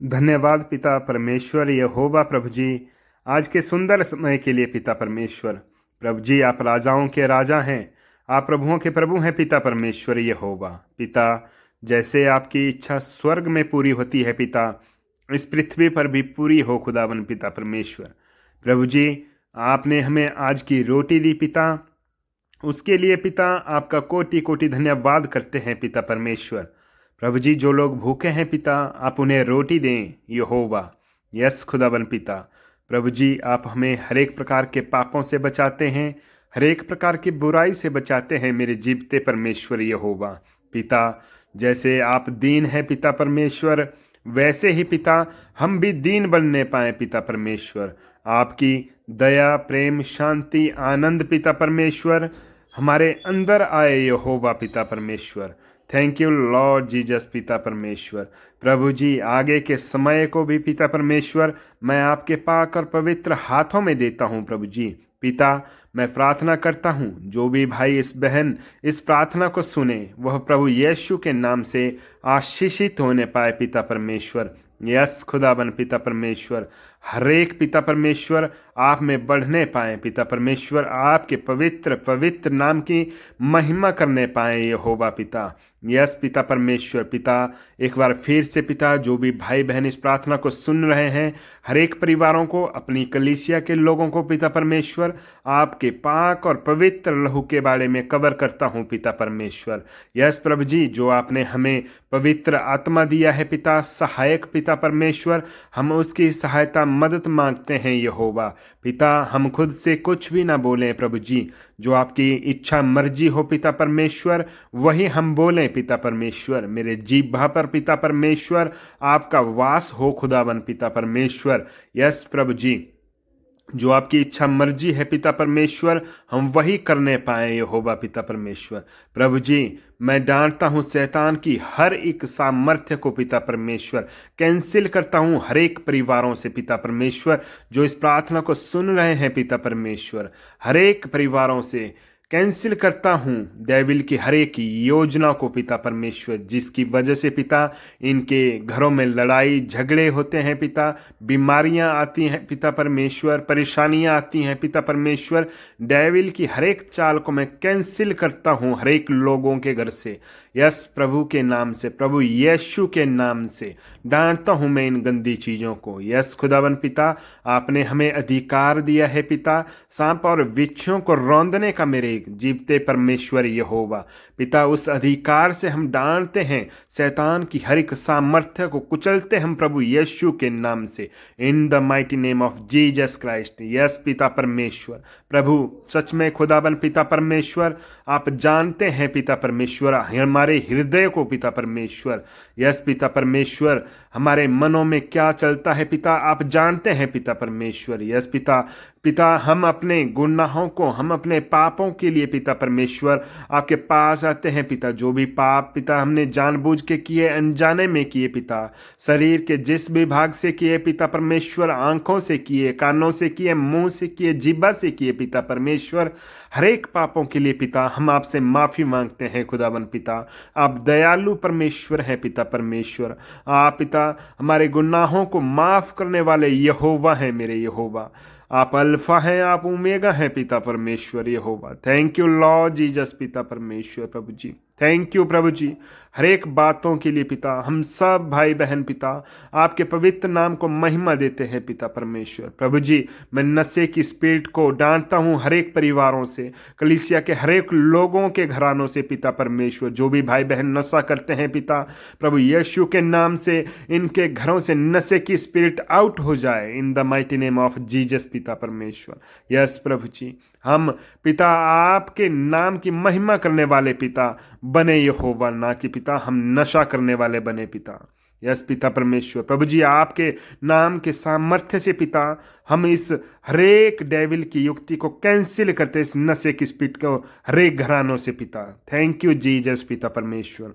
धन्यवाद पिता परमेश्वर यहोवा प्रभु जी, आज के सुंदर समय के लिए पिता परमेश्वर। प्रभु जी, आप राजाओं के राजा हैं, आप प्रभुओं के प्रभु हैं पिता परमेश्वर यहोवा। पिता, जैसे आपकी इच्छा स्वर्ग में पूरी होती है पिता, इस पृथ्वी पर भी पूरी हो खुदावन पिता परमेश्वर। प्रभु जी, आपने हमें आज की रोटी दी पिता, उसके लिए पिता आपका कोटि कोटि धन्यवाद करते हैं पिता परमेश्वर। प्रभु जी, जो लोग भूखे हैं पिता, आप उन्हें रोटी दें यहोवा। यस खुदावन पिता। प्रभु जी, आप हमें हर एक प्रकार के पापों से बचाते हैं, हर एक प्रकार की बुराई से बचाते हैं मेरे जीवते परमेश्वर यहोवा। पिता, जैसे आप दीन हैं पिता परमेश्वर, वैसे ही पिता हम भी दीन बनने पाए पिता परमेश्वर। आपकी दया, प्रेम, शांति, आनंद पिता परमेश्वर हमारे अंदर आए यहोवा पिता परमेश्वर। थैंक यू लॉर्ड जीसस पिता परमेश्वर। प्रभु जी, आगे के समय को भी पिता परमेश्वर मैं आपके पाक और पवित्र हाथों में देता हूँ। प्रभु जी पिता, मैं प्रार्थना करता हूँ जो भी भाई इस बहन इस प्रार्थना को सुने, वह प्रभु यीशु के नाम से आशीषित होने पाए पिता परमेश्वर। यस खुदाबन पिता परमेश्वर, हर एक पिता परमेश्वर आप में बढ़ने पाए पिता परमेश्वर, आपके पवित्र पवित्र नाम की महिमा करने पाए यहोवा पिता। यस पिता परमेश्वर। पिता, एक बार फिर से पिता, जो भी भाई बहन इस प्रार्थना को सुन रहे हैं, हर एक परिवारों को, अपनी कलीसिया के लोगों को पिता परमेश्वर आपके पाक और पवित्र लहू के बारे में कवर करता हूँ पिता परमेश्वर। यस प्रभु जी, जो आपने हमें पवित्र आत्मा दिया है पिता, सहायक पिता परमेश्वर, हम उसकी सहायता मदद मांगते हैं यहोवा। पिता, हम खुद से कुछ भी ना बोलें प्रभु जी, जो आपकी इच्छा मर्जी हो पिता परमेश्वर वही हम बोलें पिता परमेश्वर। मेरे जीभा पर पिता परमेश्वर आपका वास हो खुदावन पिता परमेश्वर। यस प्रभु जी, जो आपकी इच्छा मर्जी है पिता परमेश्वर, हम वही करने पाए यहोवा पिता परमेश्वर। प्रभु जी, मैं डांटता हूँ शैतान की हर एक सामर्थ्य को पिता परमेश्वर, कैंसिल करता हूँ हर एक परिवारों से पिता परमेश्वर, जो इस प्रार्थना को सुन रहे हैं पिता परमेश्वर, हर एक परिवारों से कैंसिल करता हूँ डेविल की हर एक योजना को पिता परमेश्वर, जिसकी वजह से पिता इनके घरों में लड़ाई झगड़े होते हैं पिता, बीमारियां आती हैं पिता परमेश्वर, परेशानियां आती हैं पिता परमेश्वर। डेविल की हर एक चाल को मैं कैंसिल करता हूँ हर एक लोगों के घर से। यस प्रभु के नाम से, प्रभु यीशु के नाम से डांटता हूँ मैं इन गंदी चीज़ों को। यस खुदावन पिता, आपने हमें अधिकार दिया है पिता, सांप और बिच्छुओं को रौंदने का मेरे जीवते परमेश्वर यहोवा। पिता, उस अधिकार से हम डांटते हैं शैतान की हर एक सामर्थ्य को, कुचलते हम प्रभु यीशु के नाम से, in the mighty name of Jesus Christ. Yes पिता परमेश्वर। प्रभु, सच में खुदाबन पिता परमेश्वर, आप जानते हैं पिता परमेश्वर हमारे हृदय को पिता परमेश्वर। यस पिता परमेश्वर, हमारे मनों में क्या चलता है पिता, आप जानते हैं पिता परमेश्वर। यस पिता, हम अपने गुनाहों को, हम अपने पापों के लिए पिता परमेश्वर आपके पास आते हैं पिता। जो भी पाप पिता हमने जानबूझ के किए, अनजाने में किए पिता, शरीर के जिस भी भाग से किए पिता परमेश्वर, आंखों से किए, कानों से किए, मुंह से किए, जीभा से किए पिता परमेश्वर, हर एक पापों के लिए पिता हम आपसे माफ़ी मांगते हैं खुदावन पिता। आप दयालु परमेश्वर हैं पिता परमेश्वर। आप पिता हमारे गुनाहों को माफ़ करने वाले यहोवा हैं मेरे यहोवा। आप अल्फा हैं, आप ओमेगा हैं पिता परमेश्वर यहोवा। थैंक यू लॉर्ड जीसस पिता परमेश्वर। प्रभु जी, थैंक यू प्रभु जी, हर एक बातों के लिए पिता। हम सब भाई बहन पिता आपके पवित्र नाम को महिमा देते हैं पिता परमेश्वर। प्रभु जी, मैं नशे की स्पिरिट को डांटता हूँ हर एक परिवारों से, कलीसिया के हर एक लोगों के घरानों से पिता परमेश्वर। जो भी भाई बहन नशा करते हैं पिता, प्रभु यीशु के नाम से इनके घरों से नशे की स्पिरिट आउट हो जाए, in the mighty name of Jesus पिता परमेश्वर। यस प्रभु जी, हम पिता आपके नाम की महिमा करने वाले पिता बने यहोवा, ना कि पिता हम नशा करने वाले बने पिता। यस पिता परमेश्वर। प्रभु जी, आपके नाम के सामर्थ्य से पिता हम इस हरेक डेविल की युक्ति को कैंसिल करते, इस नशे की स्पिरिट को हरेक घरानों से पिता। थैंक यू जीसस पिता परमेश्वर।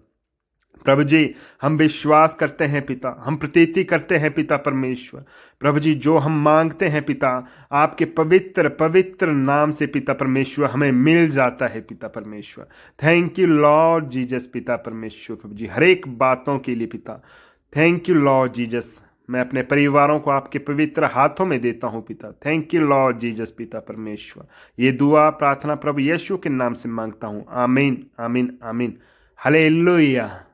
प्रभु जी, हम विश्वास करते हैं पिता, हम प्रतीति करते हैं पिता परमेश्वर। प्रभु जी, जो हम मांगते हैं पिता आपके पवित्र पवित्र नाम से पिता परमेश्वर हमें मिल जाता है पिता परमेश्वर। थैंक यू लॉर्ड जीसस पिता परमेश्वर। प्रभु जी, हर एक बातों के लिए पिता थैंक यू लॉर्ड जीसस। मैं अपने परिवारों को आपके पवित्र हाथों में देता हूँ पिता। थैंक यू लॉर्ड जीसस पिता परमेश्वर। ये दुआ प्रार्थना प्रभु यीशु के नाम से मांगता हूँ। आमीन आमीन आमीन। हालेलुया।